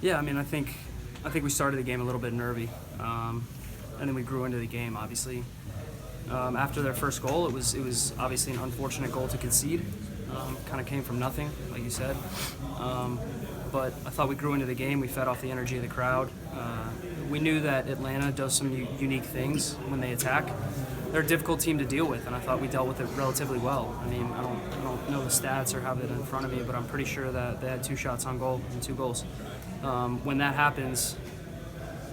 Yeah, I mean, I think we started the game a little bit nervy, and then we grew into the game. Obviously, after their first goal, it was obviously an unfortunate goal to concede. Kind of came from nothing, like you said. But I thought we grew into the game. We fed off the energy of the crowd. We knew that Atlanta does some unique things when they attack. They're a difficult team to deal with, and I thought we dealt with it relatively well. I mean, I don't know the stats or have it in front of me, but I'm pretty sure that they had 2 shots on goal and 2 goals. When that happens,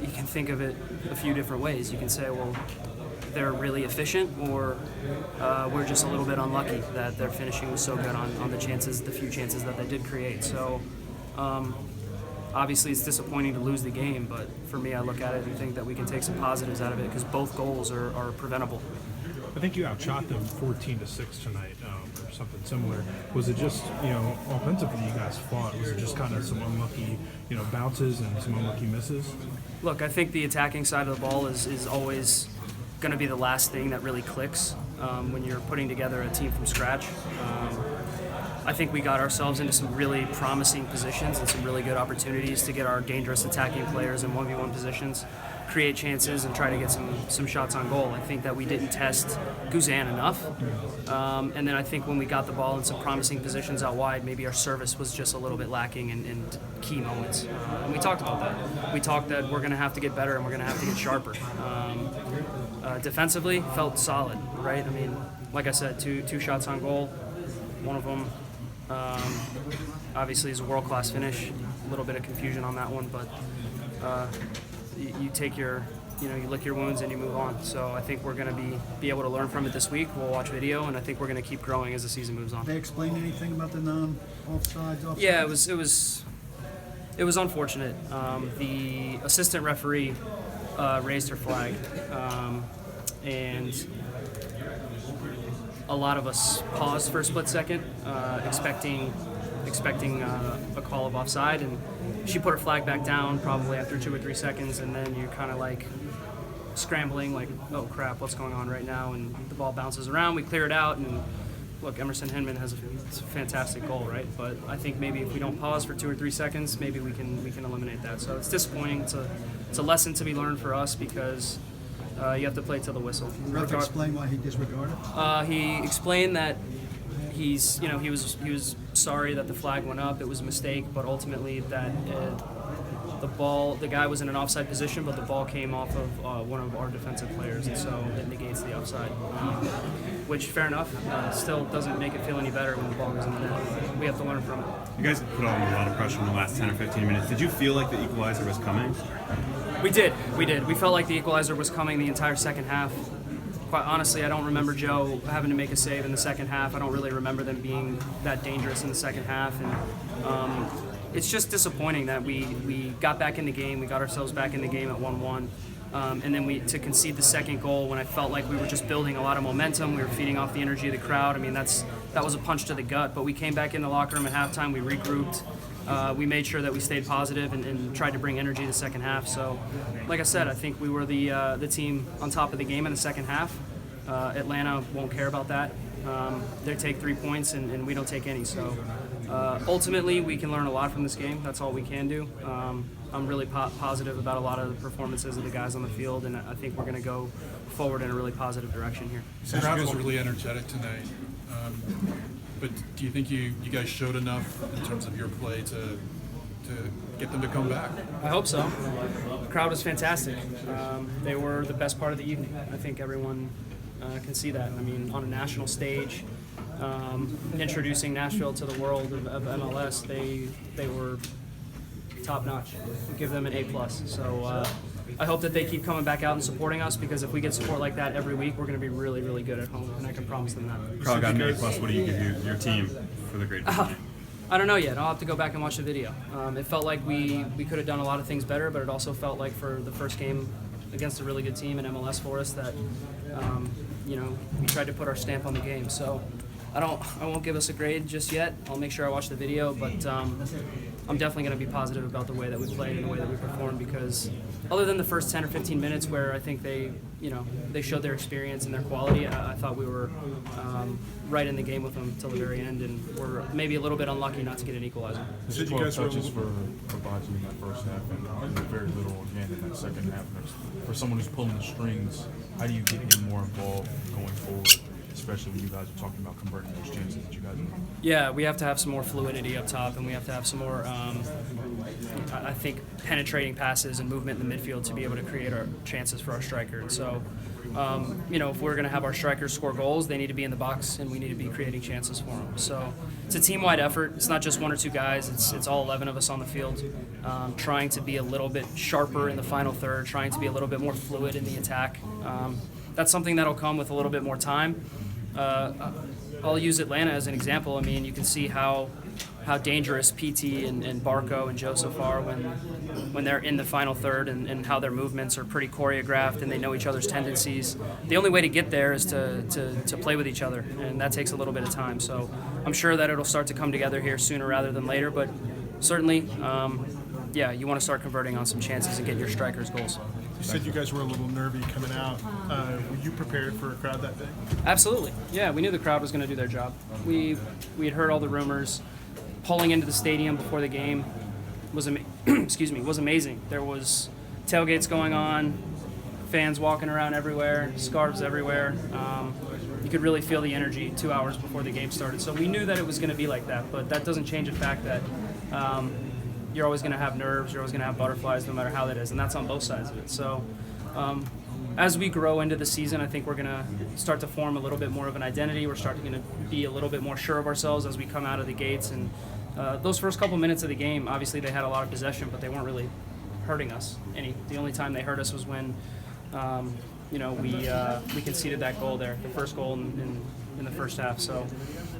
you can think of it a few different ways. You can say, well, they're really efficient, or we're just a little bit unlucky that their finishing was so good on the few chances that they did create. So obviously it's disappointing to lose the game, but for me, I look at it and think that we can take some positives out of it because both goals are preventable. I think you outshot them 14-6 tonight, or something similar. Was it just, offensively you guys fought? Was it just kind of some unlucky, bounces and some unlucky misses? Look, I think the attacking side of the ball is always going to be the last thing that really clicks when you're putting together a team from scratch. I think we got ourselves into some really promising positions and some really good opportunities to get our dangerous attacking players in 1v1 positions, create chances, and try to get some shots on goal. I think that we didn't test Guzan enough. And then I think when we got the ball in some promising positions out wide, maybe our service was just a little bit lacking in key moments. And we talked about that. We talked that we're going to have to get better and we're going to have to get sharper. Defensively, felt solid, right? I mean, like I said, two shots on goal. One of them obviously is a world-class finish. A little bit of confusion on that one, but you take you lick your wounds and you move on. So I think we're going to be able to learn from it this week. We'll watch video, and I think we're going to keep growing as the season moves on. Did they explain anything about the non-offsides? Yeah, it was unfortunate. The assistant referee raised her flag, and a lot of us paused for a split second, expecting a call of offside, and she put her flag back down probably after 2 or 3 seconds, and then you're kind of like scrambling, like, oh crap, what's going on right now? And the ball bounces around, we clear it out, and look, Emerson Hinman has a fantastic goal, right? But I think maybe if we don't pause for 2 or 3 seconds, maybe we can eliminate that. So it's disappointing. It's a lesson to be learned for us because you have to play to the whistle. Did the ref explain why he disregarded? He explained that he was sorry that the flag went up. It was a mistake, but ultimately that the guy was in an offside position, but the ball came off of one of our defensive players, and so it negates the offside. Which, fair enough, still doesn't make it feel any better when the ball goes in the net. We have to learn from it. You guys put on a lot of pressure in the last 10 or 15 minutes. Did you feel like the equalizer was coming? We did. We felt like the equalizer was coming the entire second half. Quite honestly, I don't remember Joe having to make a save in the second half. I don't really remember them being that dangerous in the second half. And it's just disappointing that we got back in the game. We got ourselves back in the game at 1-1. And then to concede the second goal when I felt like we were just building a lot of momentum. We were feeding off the energy of the crowd. I mean, that was a punch to the gut. But we came back in the locker room at halftime. We regrouped. We made sure that we stayed positive and tried to bring energy to the second half. So, like I said, I think we were the team on top of the game in the second half. Atlanta won't care about that. They take 3 points and we don't take any. So ultimately, we can learn a lot from this game. That's all we can do. I'm really positive about a lot of the performances of the guys on the field, and I think we're going to go forward in a really positive direction here. So you guys are really energetic tonight. But do you think you guys showed enough in terms of your play to get them to come back? I hope so. The crowd was fantastic. They were the best part of the evening. I think everyone can see that. I mean, on a national stage, introducing Nashville to the world of MLS, they were top notch. We give them an A+. So I hope that they keep coming back out and supporting us, because if we get support like that every week, we're going to be really, really good at home, and I can promise them that. Carl got an A+. What do you give your team for the great game? I don't know yet. I'll have to go back and watch the video. It felt like we could have done a lot of things better, but it also felt like for the first game against a really good team in MLS for us that we tried to put our stamp on the game. So I won't give us a grade just yet. I'll make sure I watch the video, but I'm definitely going to be positive about the way that we played and the way that we performed, because other than the first 10 or 15 minutes where I think they showed their experience and their quality, I thought we were right in the game with them till the very end, and we're maybe a little bit unlucky not to get an equalizer. There's 12 touches for Badji in that first half and very little again in that second half. For someone who's pulling the strings, how do you get him more involved going forward, especially when you guys are talking about converting those chances that you guys are? Yeah, we have to have some more fluidity up top, and we have to have some more, I think, penetrating passes and movement in the midfield to be able to create our chances for our striker. And so, if we're going to have our strikers score goals, they need to be in the box, and we need to be creating chances for them. So it's a team-wide effort. It's not just one or two guys. It's all 11 of us on the field, trying to be a little bit sharper in the final third, trying to be a little bit more fluid in the attack. That's something that'll come with a little bit more time. I'll use Atlanta as an example. I mean, you can see how dangerous PT and Barco and Joseph are when they're in the final third, and how their movements are pretty choreographed and they know each other's tendencies. The only way to get there is to play with each other, and that takes a little bit of time. So I'm sure that it'll start to come together here sooner rather than later, but certainly, you want to start converting on some chances and get your strikers goals. You said you guys were a little nervy coming out. Were you prepared for a crowd that big? Absolutely. Yeah, we knew the crowd was going to do their job. We had heard all the rumors. Pulling into the stadium before the game was was amazing. There was tailgates going on, fans walking around everywhere, scarves everywhere. You could really feel the energy 2 hours before the game started. So we knew that it was going to be like that, but that doesn't change the fact that you're always going to have nerves, you're always going to have butterflies, no matter how that is, and that's on both sides of it. So as we grow into the season, I think we're going to start to form a little bit more of an identity. We're starting to be a little bit more sure of ourselves as we come out of the gates. And those first couple minutes of the game, obviously they had a lot of possession, but they weren't really hurting us any. The only time they hurt us was when we conceded that goal there, the first goal in the first half. So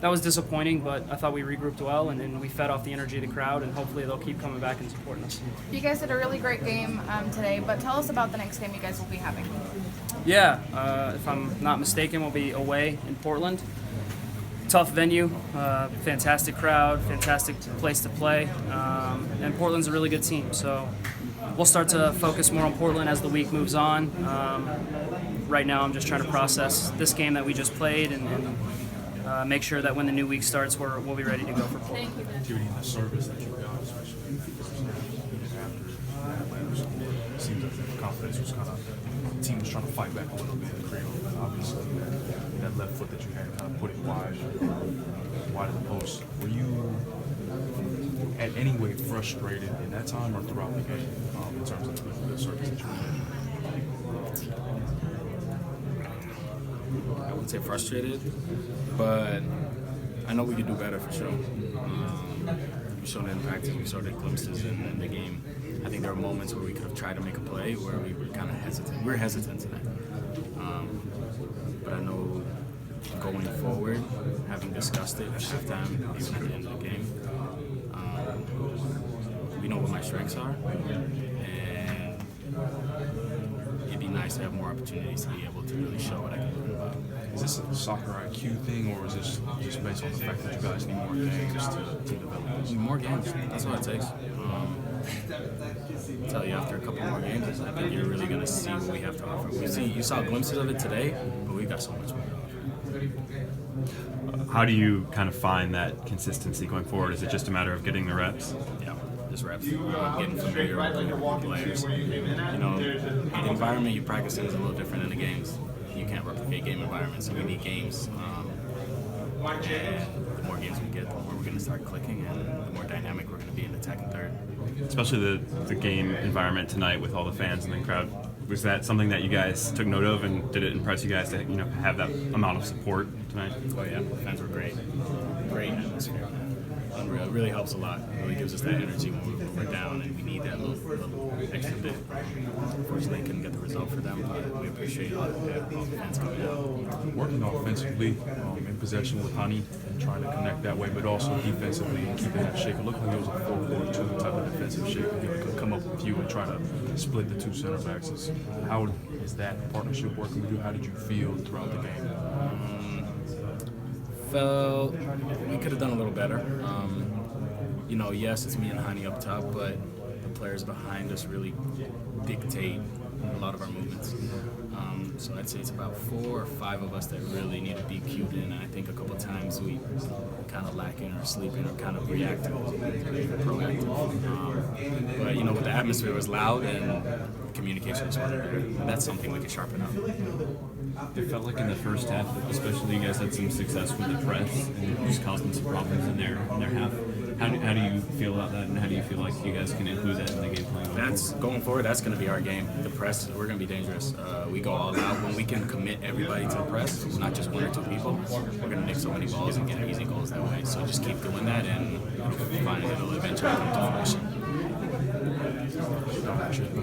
that was disappointing, but I thought we regrouped well, and we fed off the energy of the crowd, and hopefully they'll keep coming back and supporting us. You guys had a really great game today, but tell us about the next game you guys will be having. Yeah, if I'm not mistaken, we'll be away in Portland. Tough venue, fantastic crowd, fantastic place to play, and Portland's a really good team. So we'll start to focus more on Portland as the week moves on. Right now I'm just trying to process this game that we just played and make sure that when the new week starts, we'll be ready to go for Portland. Activity and the service that you got, especially after it seems like the confidence was kind of, the team was trying to fight back a little bit and create a little bit. Obviously, that left foot that you had kind of put it wide of the post. Were you at any way frustrated in that time or throughout the game in terms of the service that you had? I wouldn't say frustrated, but I know we could do better for sure. We showed it in practice, we showed it glimpses in the game. I think there were moments where we could have tried to make a play where we were kind of hesitant. We were hesitant tonight. But I know going forward, having discussed it at halftime, even at the end of the game, we know what my strengths are, and it'd be nice to have more opportunities to be able to really show what I can do about. Is this a soccer IQ thing, or is this just based on the fact that you guys need more games to develop this? More games, that's what it takes. I'll tell you, after a couple more games, I think you're really going to see what we have to offer. You saw glimpses of it today, but we got so much more to offer. How do you kind of find that consistency going forward? Is it just a matter of getting the reps? Yeah, just reps. Getting familiar with the players. The environment you practice in is a little different than the games. You can't replicate game environments, so we need games. And the more games we get, the more we're going to start clicking, and the more dynamic we're going to be in the second, third. Especially the game environment tonight with all the fans in the crowd. Was that something that you guys took note of, and did it impress you guys to have that amount of support tonight? Oh yeah, the fans were great. Great atmosphere. Unreal. It really helps a lot. It really gives us that energy when we're down, and we need that little extra bit. Unfortunately, couldn't get the result for them, but we appreciate all the fans coming out. Working offensively in possession with Honey and trying to connect that way, but also defensively and keeping that shape. It looked like it was a 4-4-2 type of defensive shape. He could come up with you and try to split the two center backs. How is that partnership working with you? How did you feel throughout the game? felt we could have done a little better. Yes, it's me and Hani up top, but the players behind us really dictate a lot of our movements. So I'd say it's about 4 or 5 of us that really need to be cued in. And I think a couple of times we kind of lacking or sleeping or kind of reacting, proactive. But with the atmosphere was loud and communication was better. And that's something we can sharpen up. It felt like in the first half, especially you guys had some success with the press and just causing some problems in their half. How do you feel about that, and how do you feel like you guys can include that in the game plan? Going forward, that's going to be our game. The press, we're going to be dangerous. We go all out. When we can commit everybody to the press, not just 1 or 2 people, we're going to nick so many balls and get easy goals that way. So just keep doing that, and finally it'll eventually come to fruition.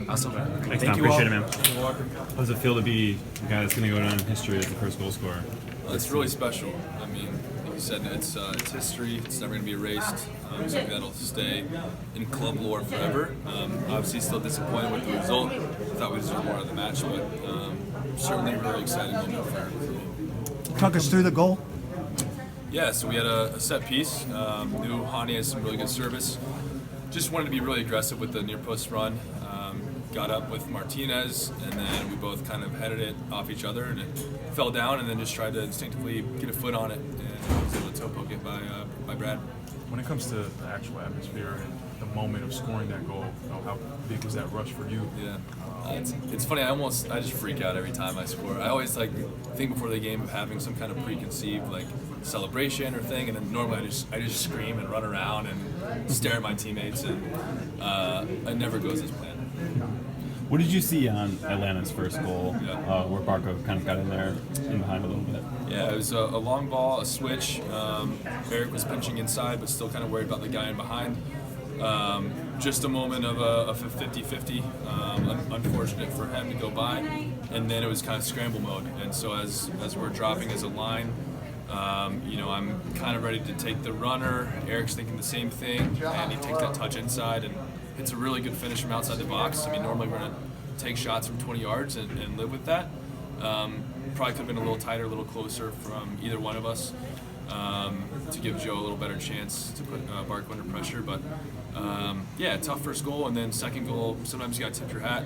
Awesome. Thanks, Thank Tom. you all. Appreciate it, man. How does it feel to be the guy that's going to go down in history as the first goal scorer? Well, it's really special. I mean, like you said, it's history. It's never going to be erased. Something that'll stay in club lore forever. Obviously, still disappointed with the result. Thought we deserved more of the match, but certainly a really exciting moment for everybody. Talk us through the goal. Yeah, so we had a set piece. Knew Hani has some really good service. Just wanted to be really aggressive with the near post run. Got up with Martinez, and then we both kind of headed it off each other, and it fell down, and then just tried to instinctively get a foot on it, and was able to toe poke it by Brad. When it comes to the actual atmosphere and the moment of scoring that goal, how big was that rush for you? Yeah, it's funny. I just freak out every time I score. I always think before the game of having some kind of preconceived celebration or thing, and then normally I just scream and run around and stare at my teammates, and it never goes as planned. What did you see on Atlanta's first goal, where Barco kind of got in there in behind a little bit? Yeah, it was a long ball, a switch. Eric was punching inside, but still kind of worried about the guy in behind. Just a moment of a 50-50. Unfortunate for him to go by, and then it was kind of scramble mode. And so as we're dropping as a line, I'm kind of ready to take the runner. Eric's thinking the same thing, and he takes that touch inside, and it's a really good finish from outside the box. I mean, normally we're going to take shots from 20 yards and live with that. Probably could have been a little tighter, a little closer from either one of us to give Joe a little better chance to put Barco under pressure. But tough first goal, and then second goal, sometimes you got to tip your hat.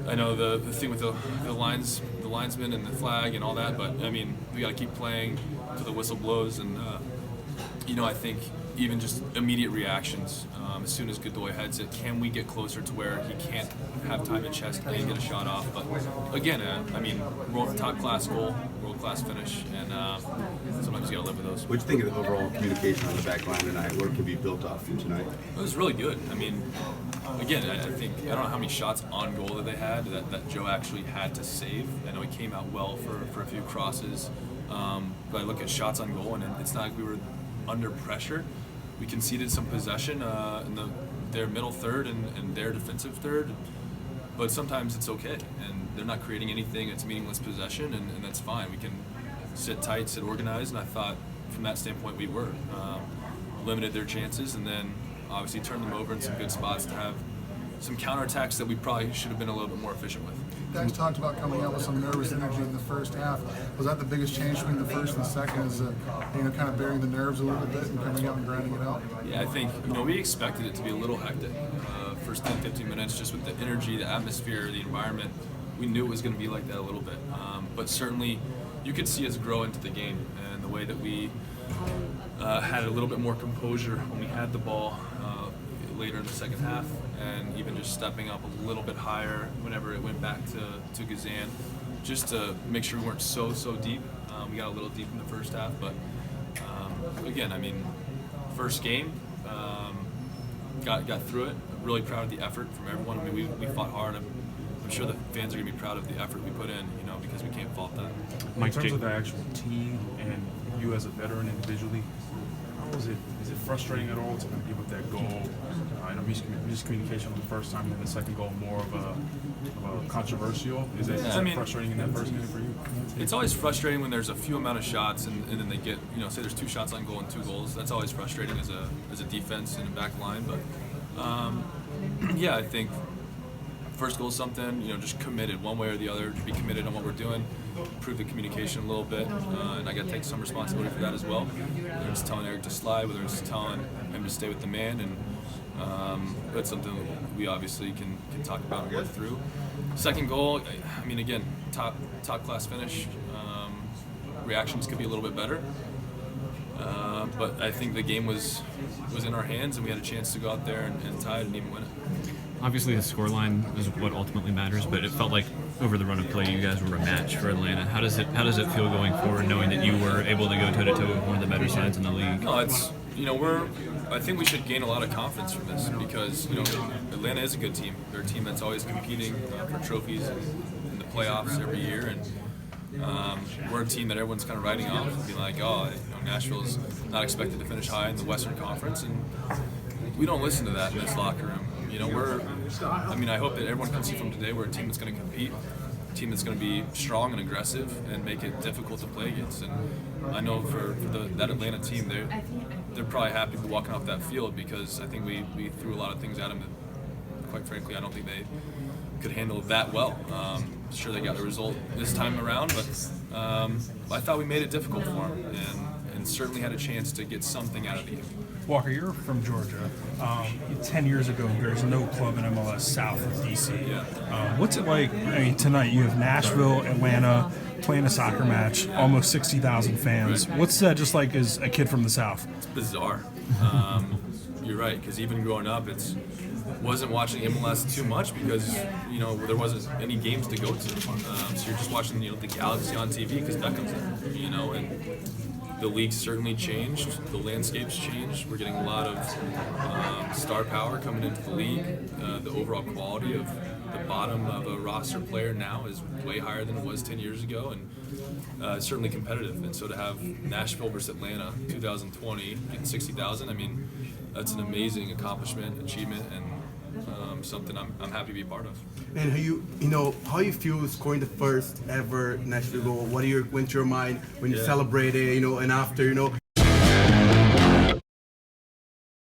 I know the thing with the linesman and the flag and all that, but I mean, we got to keep playing till the whistle blows, and I think even just immediate reactions. As soon as Godoy heads it, can we get closer to where he can't have time in chest play and get a shot off? But again, top class goal, world class finish, and sometimes you got to live with those. What do you think of the overall communication on the back line tonight? What can be built off from tonight? It was really good. I mean, again, I think I don't know how many shots on goal that they had that Joe actually had to save. I know he came out well for a few crosses, but I look at shots on goal, and it's not like we were under pressure. We conceded some possession in their middle third and their defensive third, but sometimes it's okay, and they're not creating anything. It's meaningless possession, and that's fine. We can sit tight, sit organized, and I thought from that standpoint we were. Limited their chances, and then obviously turned them over in some good spots to have some counterattacks that we probably should have been a little bit more efficient with. You guys talked about coming out with some nervous energy in the first half. Was that the biggest change between the first and the second? Is kind of bearing the nerves a little bit and coming out and grinding it out? Yeah, I think we expected it to be a little hectic. First 10, 15 minutes, just with the energy, the atmosphere, the environment, we knew it was going to be like that a little bit. But certainly, you could see us grow into the game, and the way that we had a little bit more composure when we had the ball later in the second half, and even just stepping up a little bit higher whenever it went back to Gazan, just to make sure we weren't so deep. We got a little deep in the first half, but again, I mean, first game, got through it. Really proud of the effort from everyone. I mean, we fought hard. I'm sure the fans are going to be proud of the effort we put in, because we can't fault that. In terms of the actual team and you as a veteran individually, how is it? Is it frustrating at all to give up that goal? I know miscommunication on the first time, and then the second goal more of a controversial. Is that frustrating in that first minute for you? It's always frustrating when there's a few amount of shots, and then they get, say there's 2 shots on goal and 2 goals. That's always frustrating as a defense and a back line. But I think first goal is something, just committed one way or the other, to be committed on what we're doing, improve the communication a little bit, and I got to take some responsibility for that as well. Whether it's telling Eric to slide, whether it's telling him to stay with the man, and that's something we obviously can talk about and work through. Second goal, I mean, again, top class finish. Reactions could be a little bit better, but I think the game was in our hands, and we had a chance to go out there and tie it and even win it. Obviously, the scoreline is what ultimately matters, but it felt like over the run of play, you guys were a match for Atlanta. How does it feel going forward, knowing that you were able to go toe to toe with one of the better sides in the league? No, it's I think we should gain a lot of confidence from this because Atlanta is a good team. They're a team that's always competing for trophies in the playoffs every year, and we're a team that everyone's kind of writing off and being like, Nashville's not expected to finish high in the Western Conference, and we don't listen to that in this locker room. I hope that everyone can see from today we're a team that's going to compete, a team that's going to be strong and aggressive and make it difficult to play against. And I know for that Atlanta team, they're probably happy to be walking off that field because I think we threw a lot of things at them that, quite frankly, I don't think they could handle that well. Sure, they got the result this time around, but I thought we made it difficult for them and certainly had a chance to get something out of the game. Walker, you're from Georgia. 10 years ago, there's no club in MLS south of DC. Yeah. What's it like? I mean, tonight you have Nashville, Atlanta playing a soccer match, almost 60,000 fans. Right. What's that just like as a kid from the south? It's bizarre. You're right, because even growing up, wasn't watching MLS too much because there wasn't any games to go to. So you're just watching the Galaxy on TV because Beckham's in, and the league's certainly changed. The landscape's changed. We're getting a lot of star power coming into the league. The overall quality of the bottom of a roster player now is way higher than it was 10 years ago, and it's certainly competitive. And so to have Nashville versus Atlanta 2020 getting 60,000, I mean, that's an amazing accomplishment, achievement, and something I'm happy to be a part of. And how you feel scoring the first ever Nashville goal? What went through your mind when you celebrated, and after,